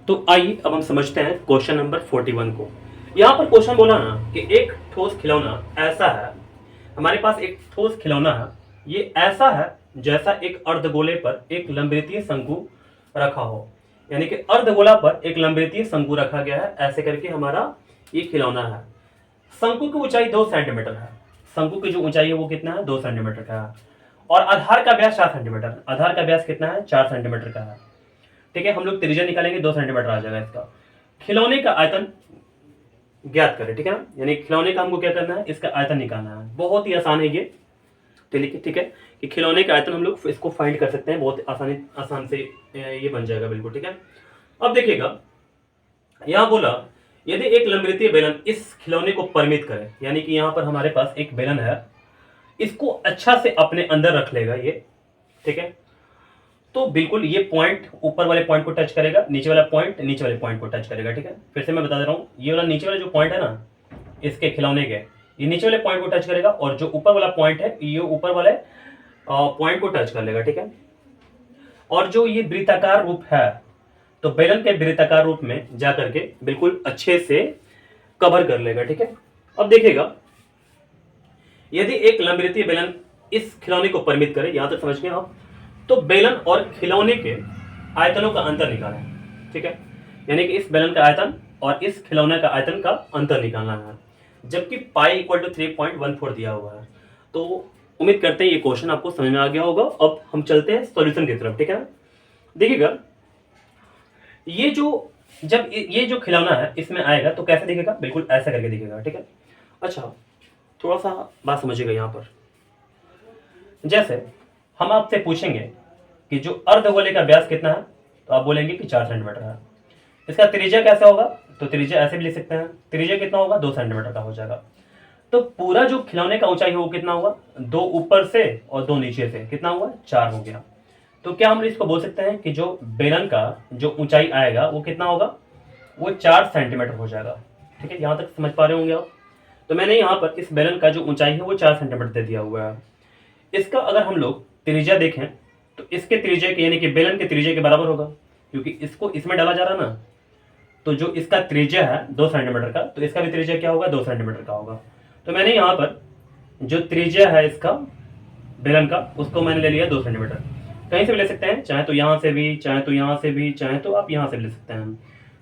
तो आइए अब हम समझते हैं क्वेश्चन नंबर 41 को। यहाँ पर क्वेश्चन बोला ना कि एक ठोस खिलौना ऐसा है, हमारे पास एक ठोस खिलौना है, ये ऐसा है जैसा एक अर्धगोले पर एक लंबवृत्तीय शंकु रखा हो। यानी कि अर्धगोला पर एक लंबवृत्तीय शंकु रखा गया है, ऐसे करके हमारा ये खिलौना है। शंकु की ऊंचाई 2 सेंटीमीटर है। शंकु की जो ऊंचाई है वो कितना है, 2 सेंटीमीटर का है। और आधार का व्यास 4 सेंटीमीटर, आधार का व्यास कितना है, 4 सेंटीमीटर का है। ठीक है, हम लोग त्रिज्या निकालेंगे, 2 सेंटीमीटर आ जाएगा इसका। खिलौने का आयतन ज्ञात करें, ठीक है ना। यानी खिलौने का हमको क्या करना है, इसका आयतन निकालना है। बहुत ही आसान है ये, ठीक है कि खिलौने का आयतन हम लोग इसको फाइंड कर सकते हैं, बहुत आसान से ये बन जाएगा बिल्कुल। ठीक है, अब देखिएगा यहां बोला यदि एक लंबवृत्तीय बेलन इस खिलौने को परिमित करे, यानी कि यहां पर हमारे पास एक बेलन है, इसको अच्छा से अपने अंदर रख लेगा ये। ठीक है, तो बिल्कुल ये पॉइंट ऊपर वाले पॉइंट को टच करेगा, नीचे वाला पॉइंट नीचे वाले पॉइंट को टच करेगा। ठीक है, फिर से मैं बता दे रहा हूं, ये वाला नीचे वाला जो पॉइंट है ना इसके खिलौने के, ये नीचे वाले पॉइंट को टच करेगा, और जो ऊपर वाला पॉइंट है ये ऊपर वाले पॉइंट को टच कर लेगा। ठीक है, और जो ये वृत्ताकार रूप है, तो बेलन के वृत्ताकार रूप में जाकर के बिल्कुल अच्छे से कवर कर लेगा। ठीक है, अब देखिएगा यदि एक लंबवृत्तीय बेलन इस खिलौने को परिमित करे, यहां तक समझ गए आप, तो बेलन और खिलौने के आयतनों का अंतर निकालें। ठीक है, यानी कि इस बेलन का आयतन और इस खिलौने का आयतन का अंतर निकालना है, जबकि पाई इक्वल टू 3.14 दिया हुआ है। तो उम्मीद करते हैं ये क्वेश्चन आपको समझ में आ गया होगा। अब हम चलते हैं सॉल्यूशन की तरफ। ठीक है ना, देखिएगा ये जो जब ये जो खिलौना है इसमें आएगा तो कैसे दिखेगा, बिल्कुल ऐसा करके दिखेगा। ठीक है, अच्छा थोड़ा सा बात समझिएगा यहाँ पर। जैसे हम आपसे पूछेंगे कि जो अर्धगोले का व्यास कितना है, तो आप बोलेंगे कि 4 सेंटीमीटर है। इसका त्रिज्या कैसा होगा, तो त्रिज्या ऐसे भी लिख सकते हैं, त्रिज्या कितना होगा, 2 सेंटीमीटर का हो जाएगा। तो पूरा जो खिलौने का ऊंचाई है वो कितना होगा, 2 ऊपर से और 2 नीचे से, कितना हुआ, 4 हो गया। तो क्या हम इसको बोल सकते हैं कि जो बेलन का जो ऊंचाई आएगा वो कितना होगा, वो 4 सेंटीमीटर हो जाएगा। ठीक है, यहाँ तक समझ पा रहे होंगे आप। तो मैंने यहाँ पर इस बेलन का जो ऊंचाई है वो 4 सेंटीमीटर दे दिया हुआ है। इसका अगर हम लोग त्रिज्या देखें तो इसके त्रिज्या के यानी कि बेलन के त्रिज्या के बराबर होगा, क्योंकि इसको इसमें डाला जा रहा ना। तो जो इसका त्रिज्या है 2 सेंटीमीटर का, तो इसका भी त्रिज्या क्या होगा, 2 सेंटीमीटर का होगा। तो मैंने यहाँ पर जो त्रिज्या है इसका बेलन का, उसको मैंने ले लिया 2 सेंटीमीटर। कहीं से भी ले सकते हैं, चाहे तो यहाँ से भी, चाहे तो यहाँ से भी, चाहे तो आप यहाँ से भी ले सकते हैं।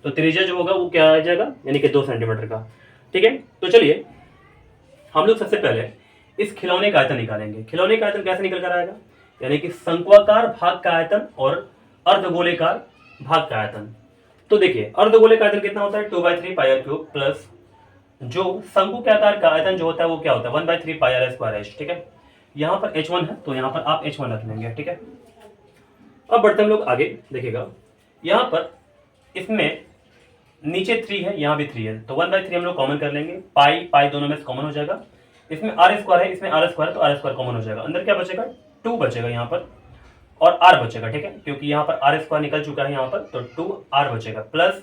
तो त्रिज्या जो होगा वो क्या आ जाएगा, यानी कि 2 सेंटीमीटर का। ठीक है, तो चलिए हम लोग सबसे पहले इस खिलौने का आयतन निकालेंगे। खिलौने का आयतन कैसे निकल कर आएगा, यानी कि शंक्वाकार भाग का आयतन और अर्धगोलेकार भाग का आयतन। तो देखिए अर्धगोले का आयतन कितना होता है, 2/3 पाई आर क्यूब, प्लस जो शंकु के आकार का आयतन जो होता है वो क्या होता है, 1/3 पाई आर स्क्वायर एच। ठीक है, यहाँ पर h1 है तो यहाँ पर आप h1 रख लेंगे। ठीक है, अब बढ़ते हम लोग आगे। देखिएगा यहाँ पर इसमें नीचे 3 है, यहाँ भी 3 है, तो 1/3 हम लोग कॉमन कर लेंगे, पाई पाई दोनों में से कॉमन हो जाएगा। इसमें आर स्क्वायर है, इसमें आर स्क्वायर है, तो आर स्क्वायर कॉमन हो जाएगा। अंदर क्या बचेगा, 2 बचेगा यहाँ पर, और आर बचेगा। ठीक है, क्योंकि यहाँ पर आर स्क्वायर निकल चुका है यहाँ पर, तो 2 आर बचेगा, प्लस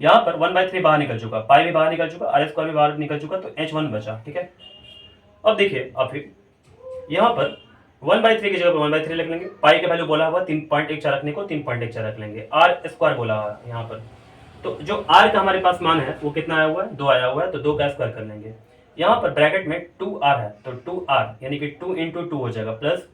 यहाँ पर 1/3 बाहर निकल चुका, पाई भी बाहर निकल चुका, आर स्क्वायर भी बाहर निकल चुका, तो h1 बचा। ठीक है, अब देखिए अब फिर यहाँ पर 1/3 की जगह पर 1/3 रख लेंगे, पाई का वैल्यू बोला हुआ 3.14 रखने को 3.14 रख लेंगे, आर स्क्वायर बोला हुआ है यहाँ पर, तो जो आर का हमारे पास मान है वो कितना आया हुआ है, 2 आया हुआ है, तो 2 का स्क्वायर कर लेंगे। यहाँ पर ब्रैकेट में 2r है, तो 2r यानी कि 2 × 2 हो जाएगा, प्लस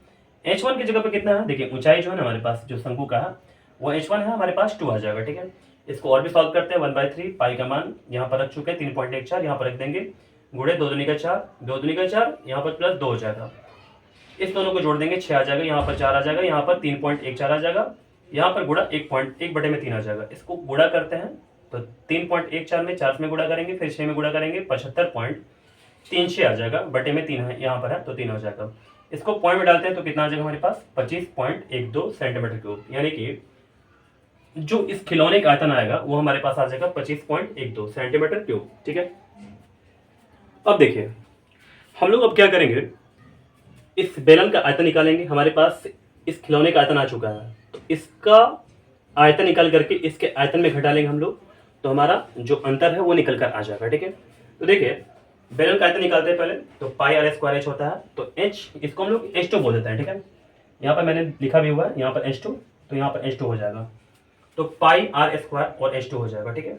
h1 की जगह पे कितना है, देखिए ऊंचाई जो है ना हमारे पास जो शंकु का है वो h1 है, हमारे पास 2 आ जाएगा। ठीक है, इसको और भी सॉल्व करते हैं। 1/3 पाई का मान यहाँ पर रख चुके हैं 3.14, यहाँ पर रख देंगे, गुड़े 2 दूनी का 4, 2 दूनी का 4, यहाँ पर प्लस 2 हो जाएगा। इस दोनों को जोड़ देंगे, 6 आ जाएगा, यहाँ पर 4 आ जाएगा, यहाँ पर 3.14 आ जाएगा, यहाँ पर गुड़ा 1/3 आ जाएगा। इसको गुड़ा करते हैं तो 3.14 में 4 में गुड़ा करेंगे, फिर 6 में गुड़ा करेंगे, 75.36 आ जाएगा, बटे में 3 है यहाँ पर है तो 3 हो जाएगा। इसको पॉइंट में डालते हैं तो कितना आ जाएगा हमारे पास, 25.12 सेंटीमीटर क्यूब, यानी कि जो इस खिलौने का आयतन आएगा वो हमारे पास आ जाएगा 25.12 सेंटीमीटर क्यूब। ठीक है, अब देखिए हम लोग अब क्या करेंगे, इस बेलन का आयतन निकालेंगे। हमारे पास इस खिलौने का आयतन आ चुका है, तो इसका आयतन निकाल करके इसके आयतन में घटा लेंगे हम लोग, तो हमारा जो अंतर है वो निकल कर आ जाएगा। ठीक है, तो देखिए बेलन का आयतन निकालते हैं पहले, तो पाई आर स्क्वायर एच होता है, तो एच इसको हम लोग h2 बोल देते हैं। ठीक है, यहाँ पर मैंने लिखा भी हुआ है, यहाँ पर h2, तो यहाँ पर h2 हो जाएगा। तो पाई आर स्क्वायर और H2 हो जाएगा। ठीक है,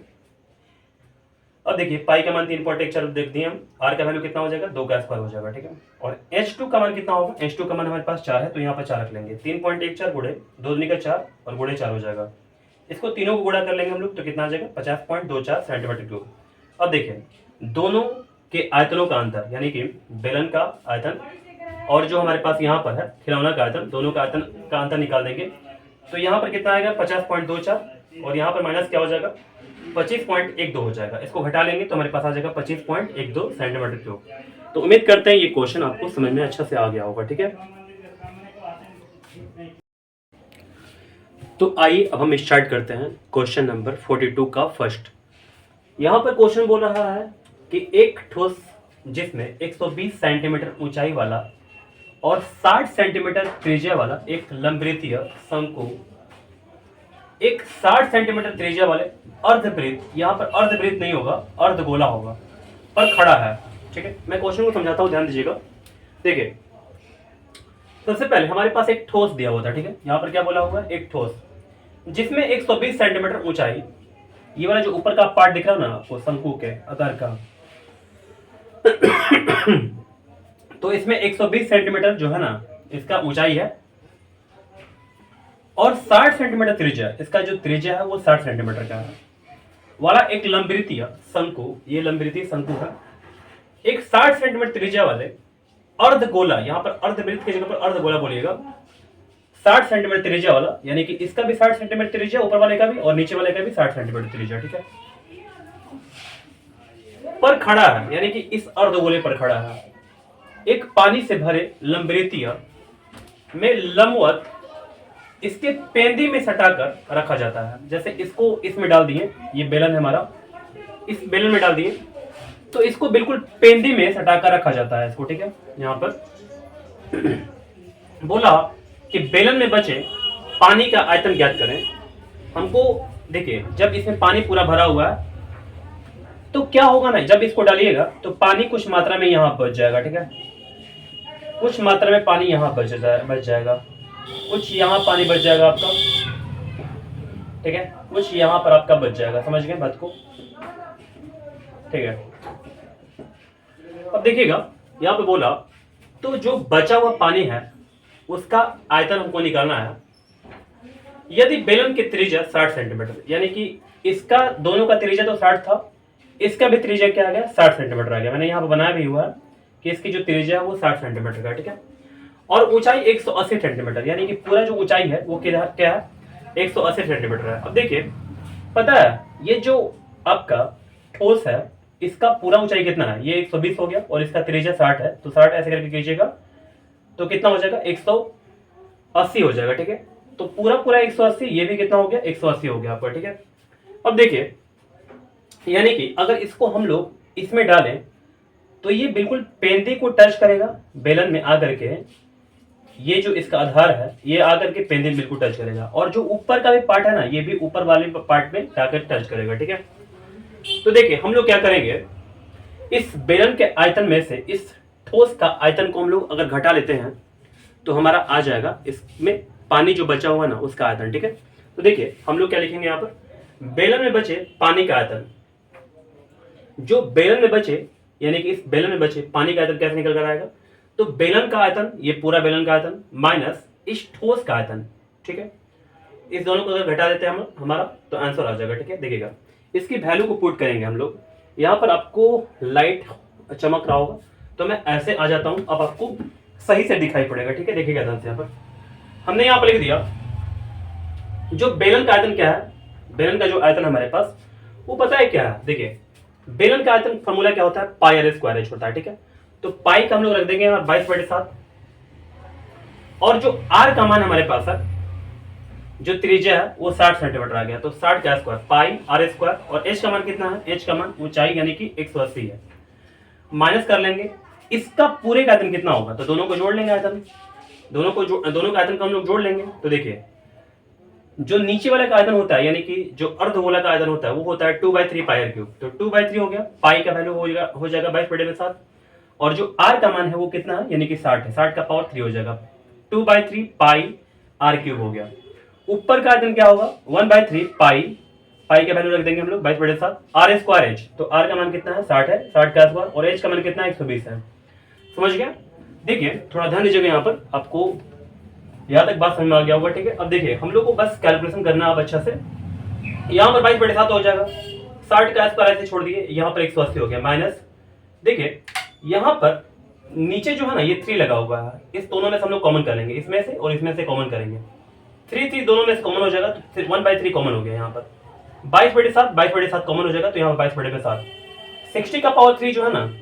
अब देखिए पाई का मान 3.14 देख दिए हम, आर का वैल्यू कितना हो जाएगा 2 का स्क्वायर हो जाएगा। ठीक है, और H2 का मान कितना होगा, H2 का मान हमारे पास 4 है तो यहाँ पर 4 रख लेंगे, 3.14 गुणे 2 दूनी का 4 और गुणे 4 हो जाएगा। इसको तीनों को गुणा कर लेंगे हम लोग तो कितना आ जाएगा 50.24 सेंटीमीटर क्यूब। अब देखिए दोनों के आयतनों का अंतर यानी कि बेलन का आयतन और जो हमारे पास यहाँ पर है खिलौना का आयतन, दोनों का आयतन का अंतर निकाल देंगे तो यहाँ पर कितना आएगा 50.24 और यहाँ पर माइनस क्या हो जाएगा 25.12 हो जाएगा। इसको घटा लेंगे तो हमारे पास आ जाएगा 25.12 सेंटीमीटर क्यूब। तो उम्मीद करते हैं ये क्वेश्चन आपको समझ में अच्छा से आ गया होगा। ठीक है, तो आइए अब हम स्टार्ट करते हैं क्वेश्चन नंबर 42 का फर्स्ट। यहाँ पर क्वेश्चन बोल रहा है कि एक ठोस जिसमें 120 सेंटीमीटर ऊंचाई वाला और 60 सेंटीमीटर त्रिज्या वाला एक लंबवृत्तीय शंकु एक 60 सेंटीमीटर त्रिज्या वाले अर्धवृत्त, यहाँ पर अर्धवृत्त नहीं होगा अर्धगोला होगा, पर खड़ा है। ठीक है, मैं क्वेश्चन को समझाता हूँ, ध्यान दीजिएगा। देखिए सबसे पहले हमारे पास एक ठोस दिया हुआ था। ठीक है, यहाँ पर क्या बोला हुआ है, एक ठोस जिसमें 120 सेंटीमीटर ऊंचाई, ये वाला जो ऊपर का पार्ट दिख रहा है ना आपको शंकु के आकार का तो इसमें 120 सेंटीमीटर जो है ना इसका ऊंचाई है और 60 सेंटीमीटर त्रिज्या, इसका जो त्रिज्या है वो 60 सेंटीमीटर का है वाला एक लंबवृत्तीय शंकु, ये लंबवृत्तीय शंकु है एक 60 सेंटीमीटर त्रिज्या वाले अर्धगोला, यहाँ पर अर्धवृत्त की जगह पर अर्धगोला बोलिएगा, 60 सेंटीमीटर त्रिज्या वाला, यानी कि इसका भी 60 सेंटीमीटर त्रिज्या ऊपर वाले का भी और नीचे वाले का भी 60 सेंटीमीटर त्रिज्या। ठीक है, पर खड़ा है, यानी कि इस अर्धगोले पर खड़ा है एक पानी से भरे लंबवृत्तीय में लंबवत इसके पेंदी में सटाकर रखा जाता है। जैसे इसको इसमें डाल दिए, ये बेलन है हमारा, इस बेलन में डाल दिए तो इसको बिल्कुल पेंदी में सटाकर रखा जाता है इसको। ठीक है, यहाँ पर बोला कि बेलन में बचे पानी का आयतन ज्ञात करें। हमको देखिए जब इसमें पानी पूरा भरा हुआ है तो क्या होगा ना, जब इसको डालिएगा तो पानी कुछ मात्रा में यहाँ बच जाएगा। ठीक है, कुछ मात्रा में पानी यहाँ बच जाएगा, कुछ यहाँ पानी बच जाएगा आपका। ठीक है, कुछ यहाँ पर आपका बच जाएगा, समझ गए बात को। ठीक है, अब देखिएगा यहाँ पे बोला तो जो बचा हुआ पानी है उसका आयतन हमको निकालना है। यदि बेलन की त्रिज्या 60 सेंटीमीटर, यानी कि इसका दोनों का त्रिज्या तो 60 था, इसका भी त्रिज्या क्या आ गया 60 सेंटीमीटर आ गया। मैंने यहाँ पे बनाया भी हुआ है कि इसकी जो त्रिज्या है वो 60 सेंटीमीटर का। ठीक है, और ऊंचाई 180 सेंटीमीटर, यानी कि पूरा जो ऊंचाई है वो क्या है 180 सेंटीमीटर है। अब देखिए पता है ये जो आपका ठोस है इसका पूरा ऊंचाई कितना है, ये 120 हो गया और इसका त्रिज्या 60 है, तो 60 ऐसे करके कीजिएगा तो कितना हो जाएगा 180 हो जाएगा। ठीक है, तो पूरा पूरा 180, ये भी कितना हो गया 180 हो गया आपका। ठीक है, अब देखिए यानी कि अगर इसको हम लोग इसमें डालें तो ये बिल्कुल पेंदी को टच करेगा बेलन में आकर के, ये जो इसका आधार है ये आकर के पेंदी में बिल्कुल टच करेगा और जो ऊपर का भी पार्ट है ना ये भी ऊपर वाले पार्ट में जाकर टच करेगा। ठीक है, तो देखिए हम लोग क्या करेंगे, इस बेलन के आयतन में से इस ठोस का आयतन को हम लोग अगर घटा लेते हैं तो हमारा आ जाएगा इसमें पानी जो बचा हुआ ना उसका आयतन। ठीक है, तो देखिए हम लोग क्या लिखेंगे यहाँ पर, बेलन में बचे पानी का आयतन, जो बेलन में बचे यानी कि इस बेलन में बचे पानी का आयतन कैसे निकल कर आएगा, तो बेलन का आयतन, ये पूरा बेलन का आयतन माइनस इस ठोस का आयतन। ठीक है, इस दोनों को अगर घटा देते हैं हम हमारा तो आंसर आ जाएगा। ठीक है, देखिएगा इसकी वैल्यू को पुट करेंगे हम लोग, यहाँ पर आपको लाइट चमक रहा होगा तो मैं ऐसे आ जाता हूँ, अब आपको सही से दिखाई पड़ेगा। ठीक है, देखिएगा ध्यान से, यहाँ पर हमने यहाँ पर लिख दिया जो बेलन का आयतन क्या है, बेलन का जो आयतन हमारे पास वो पता है क्या है। देखिए बेलन का आयतन फॉर्मूला क्या होता है, पाई आर स्क्वायर एच होता है। ठीक है, तो पाई का हम लोग रख देंगे यहाँ 22/7 और जो आर का मान हमारे पास है, जो त्रिज्या है वो 60 सेंटीमीटर आ गया, तो 60 का स्क्वायर पाई आर स्क्वायर, और एच का मान कितना है, एच का मान ऊंचाई यानी कि 180 है, माइनस कर लेंगे इसका पूरे का आयतन कितना होगा, तो दोनों को जोड़ लेंगे आयतन, दोनों का आयतन को हम लोग जोड़ लेंगे। तो देखिए जो नीचे वाले का आयतन होता है यानी कि जो अर्धगोला का आयतन होता है वो होता है 2/3 पाई आर क्यूब, तो 2/3 हो गया, पाई का वैल्यू हो जाएगा 22/7 और जो आर का मान है वो कितना है यानी कि 60 है, 60 का पावर 3 हो जाएगा, 2/3 पाई आर क्यूब हो गया। ऊपर का आयतन क्या होगा 1/3 पाई, पाई का वैल्यू रख देंगे हम लोग 22/7 आर स्क्वायर एच। तो आर का मान कितना है 60 है, 60 का स्क्वायर, और एच का मान कितना है 120 है। समझ गया। देखिए थोड़ा ध्यान दीजिएगा, यहाँ पर आपको यहाँ तक बात समझ में आ गया होगा। ठीक है, अब देखिए हम लोग को बस कैलकुलेशन करना है अब अच्छा से। यहाँ पर 22/7 हो जाएगा, 60 का स्क्वायर ऐसे छोड़ दिए, यहाँ पर 180 हो गया माइनस। देखिए यहाँ पर नीचे जो है ना ये 3 लगा हुआ है, इस दोनों में से हम लोग कॉमन कर लेंगे, इसमें से और इसमें से कॉमन करेंगे, 3 दोनों में से कॉमन हो जाएगा, तो 1/3 कॉमन हो गया। यहाँ पर 22/7 कॉमन हो जाएगा, तो यहाँ पर 22/7 60 का पावर 3 जो है ना,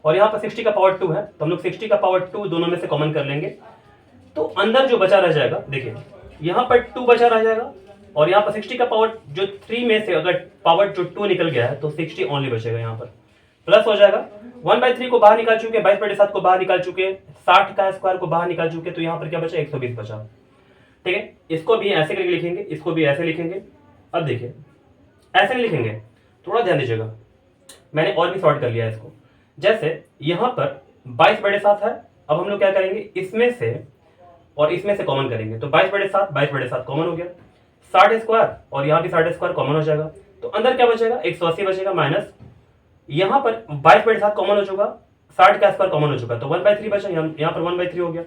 और यहाँ पर 60 का पावर 2 है, तो हम लोग 60 का पावर 2 दोनों में से कॉमन कर लेंगे। तो अंदर जो बचा रह जाएगा, देखिए यहाँ पर 2 बचा रह जाएगा, और यहाँ पर 60 का पावर जो 3 में से अगर पावर जो 2 निकल गया है तो 60 ओनली बचेगा, यहाँ पर प्लस हो जाएगा। 1/3 को बाहर निकाल चुके, 22/7 को बाहर निकाल चुके, 60 का स्क्वायर को बाहर निकाल चुके, तो यहाँ पर क्या बचा 120 बचा। ठीक है, इसको भी ऐसे करके लिखेंगे, इसको भी ऐसे लिखेंगे। अब देखिए ऐसे नहीं लिखेंगे, थोड़ा ध्यान दीजिएगा, मैंने और भी सॉर्ट कर लिया है इसको। जैसे यहाँ पर 22/7 है, अब हम लोग क्या करेंगे, इसमें से और इसमें से कॉमन करेंगे, तो 22/7 कॉमन हो गया, 60 स्क्वायर और यहाँ भी 60 स्क्वायर कॉमन हो जाएगा, तो अंदर क्या बचेगा 180 बचेगा माइनस, यहाँ पर 22/7 कॉमन हो चुका, 60 का स्क्वायर कॉमन हो चुका, तो 1/3 बचा, यहाँ पर 1/3 हो गया,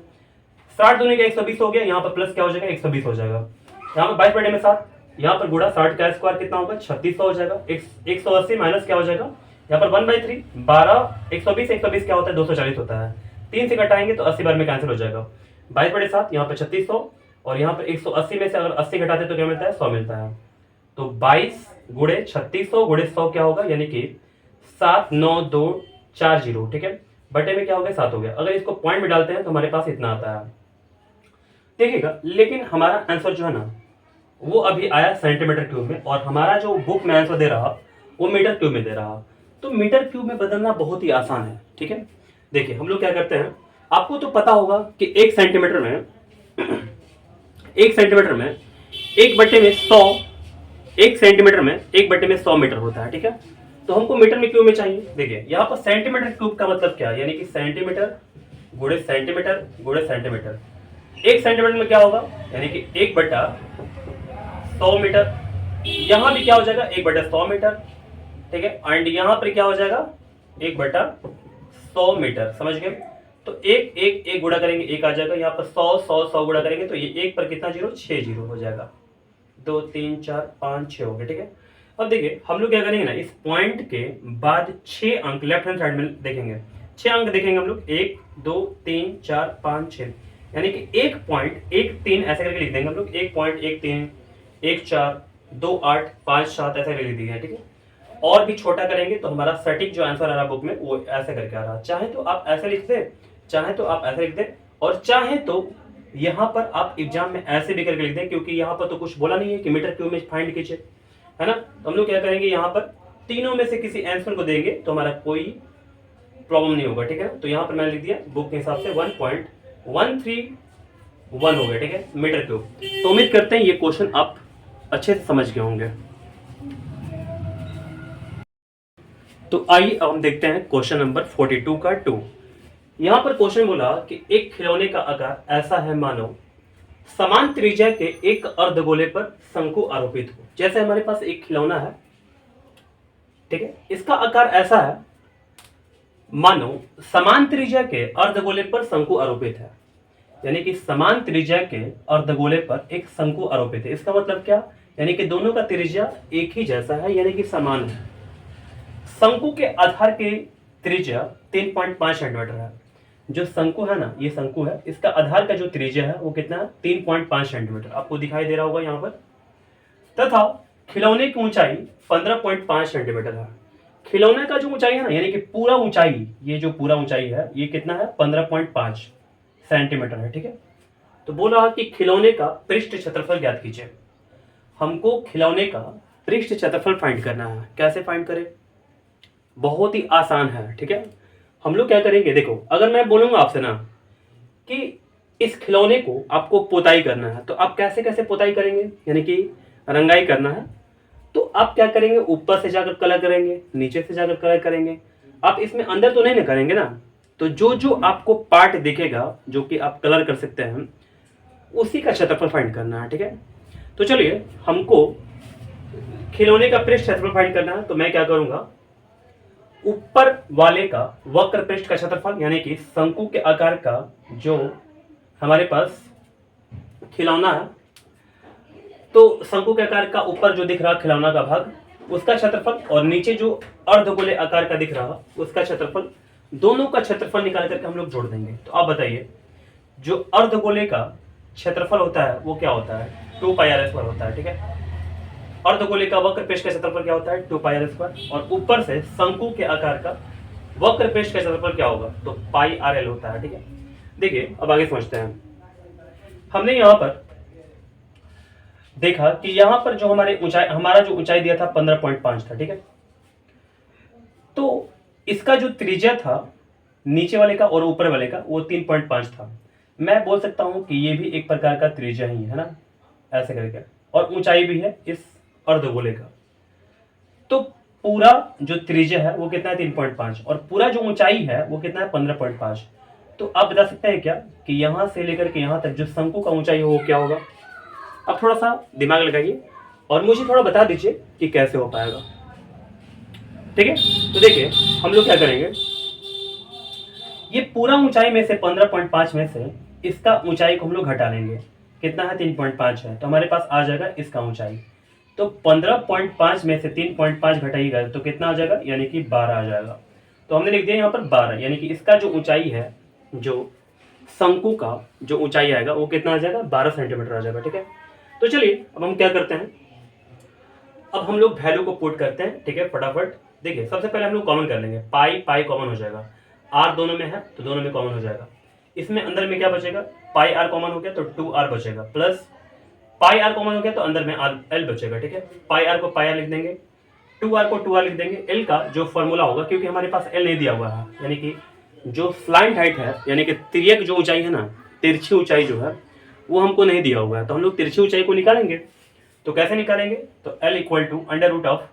60 दूनी का 120 हो गया, यहाँ पर प्लस क्या हो जाएगा 120 हो जाएगा, यहाँ पर 22/7 यहाँ पर गुड़ा 60 का स्क्वायर कितना होगा 3600 हो जाएगा, 180 माइनस क्या हो जाएगा यहाँ पर 1/3 12 120 क्या होता है 240 होता है, 3 से घटाएंगे तो 80 बार में कैंसिल हो जाएगा। 22/7 यहाँ पर 3600 और यहाँ पर 180 में से अगर 80 घटाते तो क्या मिलता है 100 मिलता है, तो 22 गुणे 3600 गुणे 100 क्या होगा, यानी कि 79240। ठीक है, बटे में क्या हो गया 7 हो गया। अगर इसको पॉइंट में डालते हैं तो हमारे पास इतना आता है, देखिएगा। लेकिन हमारा आंसर जो है ना वो अभी आया सेंटीमीटर क्यूब में, और हमारा जो बुक में आंसर दे रहा वो मीटर क्यूब में दे रहा, तो मीटर क्यूब में बदलना बहुत ही आसान है। ठीक है, देखिए हम लोग क्या करते हैं, आपको तो पता होगा कि 1 सेंटीमीटर में 1/100 1 सेंटीमीटर में 1/100 मीटर होता है। ठीक है, तो हमको मीटर में क्यूब में चाहिए। देखिए यहाँ पर सेंटीमीटर क्यूब का मतलब क्या है, यानी कि सेंटीमीटर गुणे सेंटीमीटर गुणे सेंटीमीटर। 1 सेंटीमीटर में क्या होगा, यानी कि 1/100 मीटर, यहाँ भी क्या हो जाएगा 1/100 मीटर। ठीक है, एंड यहाँ पर क्या हो जाएगा 1/100 मीटर। समझ गए, तो एक गुणा करेंगे 1 आ जाएगा, यहाँ पर 100 गुणा करेंगे तो ये 1 पर कितना जीरो 6 जीरो हो जाएगा, 2 3 4 5 6 हो गए। ठीक है, अब देखिए हम लोग क्या करेंगे ना, इस पॉइंट के बाद 6 अंक लेफ्ट हैंड साइड में देखेंगे, 6 अंक देखेंगे हम लोग 1 2 3 4 5 6, यानी कि 1.13 ऐसे करके लिख देंगे हम लोग, 1.13 1 4 2 8 5 7 ऐसे करके लिख देंगे। ठीक है, और भी छोटा करेंगे तो हमारा सटीक जो आंसर आ रहा बुक में वो ऐसे करके आ रहा, चाहे तो आप ऐसे लिख दें, चाहे तो आप ऐसे लिख दें, और चाहे तो यहाँ पर आप एग्जाम में ऐसे भी करके लिख दें, क्योंकि यहाँ पर तो कुछ बोला नहीं है कि मीटर क्यूब में फाइंड कीजिए, है ना। तो हम लोग क्या करेंगे, यहाँ पर तीनों में से किसी आंसर को देंगे तो हमारा कोई प्रॉब्लम नहीं होगा। ठीक है, तो यहाँ पर मैंने लिख दिया बुक के हिसाब से 1.131 हो गया। ठीक है, मीटर क्यूब। तो उम्मीद करते हैं ये क्वेश्चन आप अच्छे से समझ गए होंगे। तो आइए अब हम देखते हैं क्वेश्चन नंबर 42 का 2। यहाँ पर क्वेश्चन बोला कि एक खिलौने का आकार ऐसा है मानो समान त्रिज्या के एक अर्धगोले पर शंकु आरोपित हो। जैसे हमारे पास एक खिलौना है, ठीक है, इसका आकार ऐसा है मानो समान त्रिज्या के अर्धगोले पर शंकु आरोपित है, यानी कि समान त्रिज्या के अर्धगोले पर एक शंकु आरोपित है। इसका मतलब क्या, यानी कि दोनों का त्रिज्या एक ही जैसा है, यानी कि समान है। शंकु के आधार की त्रिज्या 3.5 सेंटीमीटर है। जो शंकु है ना, ये शंकु है, इसका आधार का जो त्रिज्या है वो कितना है 3.5 सेंटीमीटर, आपको दिखाई दे रहा होगा यहाँ पर। तथा खिलौने की ऊंचाई 15.5 सेंटीमीटर है। खिलौने का जो ऊंचाई है ना, यानी कि पूरा ऊंचाई, ये जो पूरा ऊंचाई है ये कितना है 15.5 सेंटीमीटर है। ठीक है, तो बोल रहा कि खिलौने का पृष्ठ क्षेत्रफल ज्ञात कीजिए। हमको खिलौने का पृष्ठ क्षेत्रफल फाइंड करना है। कैसे फाइंड करें, बहुत ही आसान है। ठीक है, हम लोग क्या करेंगे, देखो अगर मैं बोलूंगा आपसे ना कि इस खिलौने को आपको पोताई करना है, तो आप कैसे कैसे पोताई करेंगे, यानी कि रंगाई करना है, तो आप क्या करेंगे, ऊपर से जाकर कलर करेंगे, नीचे से जाकर कलर करेंगे। आप इसमें अंदर तो नहीं ना करेंगे ना, तो जो जो आपको पार्ट दिखेगा जो कि आप कलर कर सकते हैं, उसी का क्षेत्रफल फाइंड करना है। ठीक है, तो चलिए हमको खिलौने का पृष्ठ क्षेत्रफल फाइंड करना है। तो मैं क्या करूंगा, ऊपर वाले का वक्र पृष्ठ का क्षेत्रफल यानी कि शंकु के आकार का जो हमारे पास खिलौना है, तो शंकु के आकार का ऊपर जो दिख रहा खिलौना का भाग उसका क्षेत्रफल और नीचे जो अर्धगोले आकार का दिख रहा उसका क्षेत्रफल, दोनों का क्षेत्रफल निकाल करके हम लोग जोड़ देंगे। तो आप बताइए जो अर्धगोले का क्षेत्रफल होता है वो क्या होता है, 2 पाई आर स्क्वायर होता है। ठीक है, अर्धगोले का वक्र पृष्ठ का क्षेत्रफल क्या होता है, 2 पाई आर स्क्वायर, और ऊपर से शंकु के आकार का वक्र पृष्ठ का क्षेत्रफल क्या होगा, तो पाई आर एल होता है। ठीक है, देखिए अब आगे समझते हैं। हमने यहां पर देखा कि यहां पर जो हमारा जो ऊंचाई दिया था 15.5 था। ठीक है, तो इसका जो त्रिज्या था नीचे वाले का और ऊपर वाले का वो 3.5 था। मैं बोल सकता हूं कि ये भी एक प्रकार का त्रिज्या ही है ना, ऐसे करके, और ऊंचाई भी है इस अर्धगोले का। तो पूरा जो त्रिज्या है वो कितना है, 3.5, और पूरा जो ऊंचाई है वो कितना है, 15.5। तो आप बता सकते हैं क्या कि यहां से लेकर के यहां तक जो शंकु का ऊंचाई हो वो क्या होगा। अब थोड़ा सा दिमाग लगाइए और मुझे थोड़ा बता दीजिए कि कैसे हो पाएगा। ठीक है, तो देखिए हम लोग क्या करेंगे, ये पूरा ऊंचाई में से 15.5 में से इसका ऊंचाई को हम लोग घटा लेंगे। कितना है, 3.5 है, तो हमारे पास आ जाएगा इसका ऊंचाई। तो 15.5 में से 3.5 घटाइएगा तो कितना आ जाएगा, यानी कि 12 आ जाएगा। तो हमने लिख दिया यहाँ पर 12, यानी कि इसका जो ऊंचाई है, जो शंकु का जो ऊंचाई आएगा वो कितना आ जाएगा, 12 सेंटीमीटर आ जाएगा। ठीक है, तो चलिए अब हम क्या करते हैं, अब हम लोग वैल्यू को पुट करते हैं। ठीक है, फटाफट देखिए, सबसे पहले हम लोग कॉमन कर लेंगे, पाई पाई कॉमन हो जाएगा, आर दोनों में है तो दोनों में कॉमन हो जाएगा। इसमें अंदर में क्या बचेगा, पाई आर कॉमन हो गया तो 2r बचेगा, प्लस पाई आर कॉमन हो गया तो अंदर में आर एल बचेगा। ठीक है, पाई आर को पाई आर लिख देंगे, 2r को 2r लिख देंगे। एल का जो फॉर्मूला होगा, क्योंकि हमारे पास एल नहीं दिया हुआ है, यानी कि जो स्लाइंट हाइट है, यानी कि तिर्यक जो ऊंचाई है ना, तिरछी ऊंचाई जो है वो हमको नहीं दिया हुआ है, तो हम लोग तिरछी ऊंचाई को निकालेंगे। तो कैसे निकालेंगे, तो L equal to under root of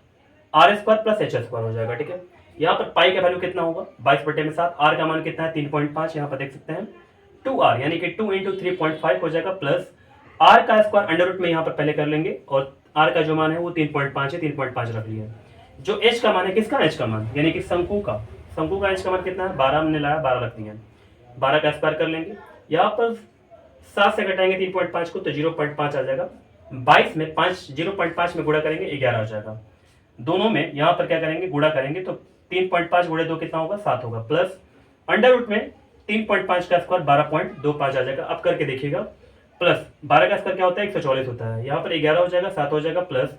R square plus H square हो जाएगा। ठीक है, यहाँ पर पाई का वैल्यू कितना होगा, 22/7, आर का मान कितना है, 3.5, यहाँ पर देख सकते हैं 2r, यानी कि 2 × 3.5 हो जाएगा, प्लस आर का स्क्वायर अंडर रूट में यहाँ पर पहले कर लेंगे, और आर का जो मान है वो 3.5 है, 3.5 रख लिया। जो एच का मान है, किसका एच का मान, यानी कि शंकु का एच का मान कितना है, 12 हमने लाया, 12 रख दिया, 12 का स्क्वायर कर लेंगे। यहाँ पर 7 से घटाएंगे 3.5 को तो 0.5 आ जाएगा, 22 में 5 0.5 में गुणा करेंगे 11 आ जाएगा। दोनों में यहाँ पर क्या करेंगे, गुणा करेंगे तो 3.5 गुणे 2 कितना होगा, 7 होगा, प्लस अंडर रूट में 3.5 का स्क्वायर 12.25 आ जाएगा। अब करके देखिएगा, प्लस 12 का स्क्वायर क्या होता है, 144 होता है, यहाँ पर 11 हो जाएगा, 7 हो जाएगा, प्लस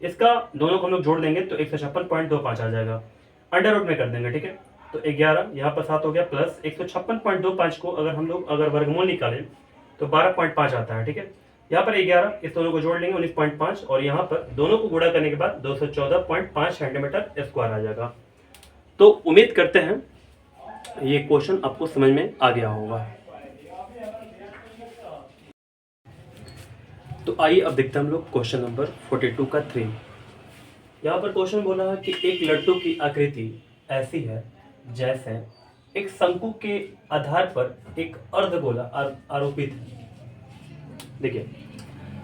इसका दोनों को हम लोग जोड़ देंगे तो 156.25 आ जाएगा, अंडर रूट में कर देंगे। ठीक है, तो 11 यहाँ पर 7 हो गया, प्लस 156.25 को अगर वर्गमूल निकालें तो 12.5 आता है। ठीक है, यहाँ पर 11, इस दोनों को जोड़ लेंगे 19.5, और यहाँ पर दोनों को गुणा करने के बाद 214.5 सेंटीमीटर स्क्वायर आ जाएगा। तो उम्मीद करते हैं ये क्वेश्चन आपको समझ में आ गया होगा। तो आइए अब देखते हैं हम लोग क्वेश्चन नंबर 42 का 3। यहाँ पर क्वेश्चन बोला है कि एक लट्टू की आकृति ऐसी है जैसे एक शंकु के आधार पर एक अर्धगोला आरोपित है। देखिए,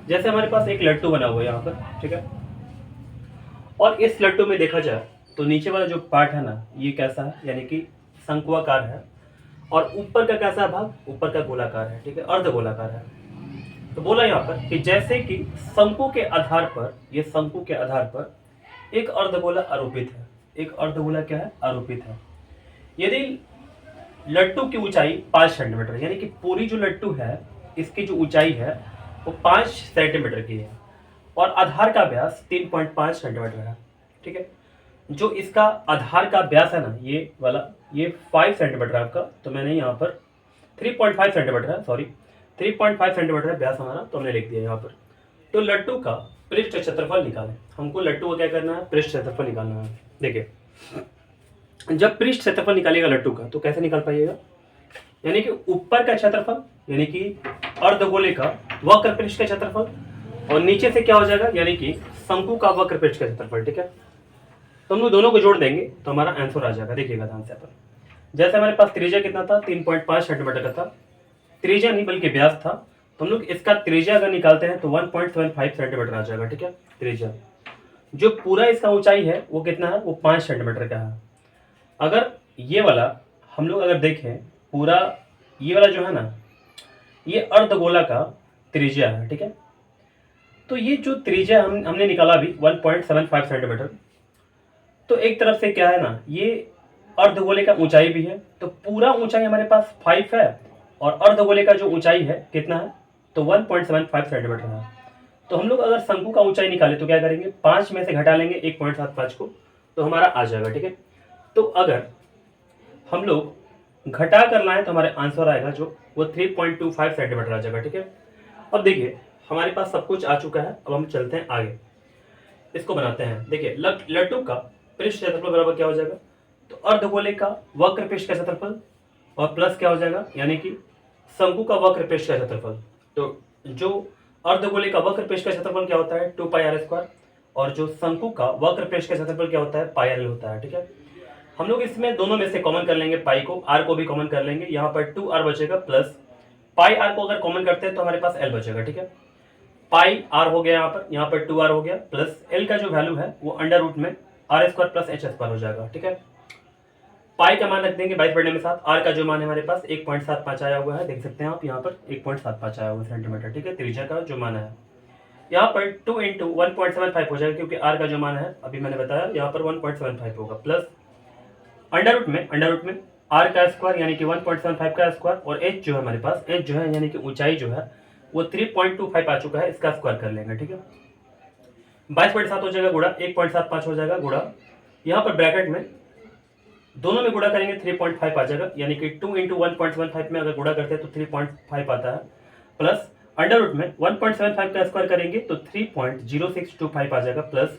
जैसे हमारे पास एक लट्टू बना हुआ है यहाँ पर, ठीक है, और इस लट्टू में देखा जाए तो नीचे वाला जो पार्ट है ना, ये कैसा है, यानी कि शंकुआकार है, और ऊपर का कैसा भाग, ऊपर का गोलाकार है। ठीक है, अर्धगोलाकार है। तो बोला यहाँ पर कि जैसे कि शंकु के आधार पर, ये शंकु के आधार पर एक अर्धगोला आरोपित है। एक अर्धगोला क्या है, आरोपित है। यदि लट्टू की ऊंचाई 5 सेंटीमीटर, यानी कि पूरी जो लट्टू है इसकी जो ऊंचाई है वो 5 सेंटीमीटर की है, और आधार का व्यास 3.5 सेंटीमीटर है। ठीक है, जो इसका आधार का व्यास है ना, ये वाला, ये 5 सेंटीमीटर आपका, तो मैंने यहाँ पर 3.5 सेंटीमीटर है, सॉरी 3.5 सेंटीमीटर है व्यास हमारा, तो हमने लिख दिया यहाँ पर। तो लट्टू का पृष्ठ क्षेत्रफल निकालें, हमको लट्टू का क्या करना है, पृष्ठ क्षेत्रफल निकालना है। देखिए, जब पृष्ठ क्षेत्रफल निकालिएगा लट्टू का तो कैसे निकाल पाइएगा, यानी कि ऊपर का क्षेत्रफल, यानी कि अर्धगोले का वक्र पृष्ठ का क्षेत्रफल, और नीचे से क्या हो जाएगा, यानी कि शंकु का वक्र पृष्ठ का क्षेत्रफल। ठीक है, तो हम लोग दोनों को जोड़ देंगे तो हमारा आंसर आ जाएगा। देखिएगा ध्यान से पर, जैसे हमारे पास त्रिज्या कितना था, 3.5 सेंटीमीटर का था, त्रिज्या नहीं बल्कि व्यास था, तो हम लोग इसका त्रिज्या अगर निकालते हैं तो 1.75 सेंटीमीटर आ जाएगा, ठीक है। त्रिज्या जो पूरा इसका ऊंचाई है वो कितना है, वो 5 सेंटीमीटर का है। अगर ये वाला हम लोग अगर देखें पूरा ये वाला जो है ना, ये अर्धगोला का त्रिज्या है, ठीक है। तो ये जो त्रिज्या हमने निकाला अभी 1.75 सेंटीमीटर, तो एक तरफ से क्या है ना, ये अर्धगोले का ऊंचाई भी है, तो पूरा ऊंचाई हमारे पास 5 है और अर्धगोले का जो ऊंचाई है कितना है, तो 1.75 सेंटीमीटर है। तो हम लोग अगर शंकु का ऊंचाई निकाले तो क्या करेंगे, 5 में से घटा लेंगे 1.75 को, तो हमारा आ जाएगा, ठीक है। तो अगर हम लोग घटा कर लाएं तो हमारे आंसर आएगा जो वो 3.25 सेंटीमीटर आ जाएगा, ठीक है। अब देखिए हमारे पास सब कुछ आ चुका है, अब हम चलते हैं आगे, इसको बनाते हैं। देखिए लट्टू का पृष्ठ क्षेत्रफल बराबर क्या हो जाएगा, तो अर्धगोले का वक्र पृष्ठ का क्षेत्रफल और प्लस क्या हो जाएगा, यानी कि शंकु का वक्र पृष्ठ का क्षेत्रफल। तो जो अर्धगोले का वक्र पृष्ठ का क्षेत्रफल क्या होता है, 2πr², और जो शंकु का वक्र पृष्ठ का क्षेत्रफल क्या होता है, πr होता है, ठीक है। हम लोग इसमें दोनों में से कॉमन कर लेंगे, पाई को, आर को भी कॉमन कर लेंगे, यहाँ पर 2r बचेगा प्लस पाई आर को अगर कॉमन करते हैं तो हमारे पास l बचेगा, ठीक है। पाई आर हो गया, यहाँ पर 2r हो गया, प्लस l का जो वैल्यू है वो अंडर रूट में r² प्लस h² हो जाएगा, ठीक है। पाई का मान रख देंगे 22/7, आर का जो मान है हमारे पास 1.75 आया हुआ है, देख सकते हैं आप यहाँ पर 1.75 आया हुआ है सेंटीमीटर, ठीक है। त्रिज्या का जो मान है यहाँ पर 2 × 1.75 हो जाएगा, क्योंकि आर का जो मान है अभी मैंने बताया यहाँ पर 1.75 होगा, प्लस अंडर रूट में आर का स्क्वायर यानी कि 1.75 का स्क्वायर, और एच जो है हमारे पास, एच जो है यानी कि ऊंचाई जो है वो 3.25 आ चुका है, इसका स्क्वायर कर लेंगे, ठीक है। 22/7 हो जाएगा गुणा 1.75 हो जाएगा गुणा, यहाँ पर ब्रैकेट में दोनों में गुणा करेंगे 3.5 आ जाएगा, यानी कि 2 × 1.75 में अगर गुणा करते हैं तो 3.5 आता है, प्लस अंडर रूट में 1.75 का स्क्वायर करेंगे तो 3.0625 आ जाएगा, प्लस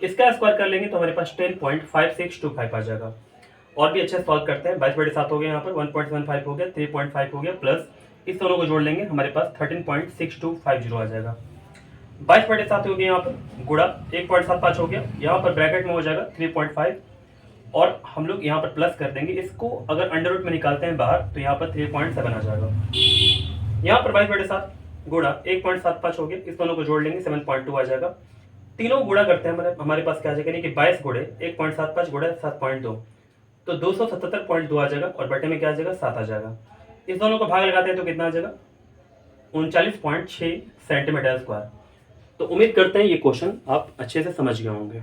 इसका स्क्वायर कर लेंगे तो हमारे पास 10.5625 आ जाएगा। और भी अच्छे सॉल्व करते हैं, 22/7 हो गया, यहाँ पर 1.75 हो गया, 3.5 हो गया, प्लस इस दोनों को जोड़ लेंगे हमारे पास 13.6250 आ जाएगा। 22/7 हो गया, यहाँ पर गुणा 1.75 हो गया, यहाँ पर ब्रैकेट में हो जाएगा 3.5, और हम लोग यहाँ पर प्लस कर देंगे, इसको अगर अंडर रूट में निकालते हैं बाहर तो यहाँ पर 3.7 आ जाएगा। यहाँ पर 22/7 गुणा 1.75 हो गया, इस दोनों को जोड़ लेंगे 7.2 आ जाएगा। तीनों गुणा करते हैं हमारे पास क्या आ जाएगा, यानी कि 22 गुणे 1.75 गुणे 7.2, तो 277.2 आ जाएगा, और बटे में क्या आ जाएगा, 7 आ जाएगा। इस दोनों को भाग लगाते हैं तो कितना आ जाएगा, 39.6 सेंटीमीटर स्क्वायर। तो उम्मीद करते हैं ये क्वेश्चन आप अच्छे से समझ गए होंगे।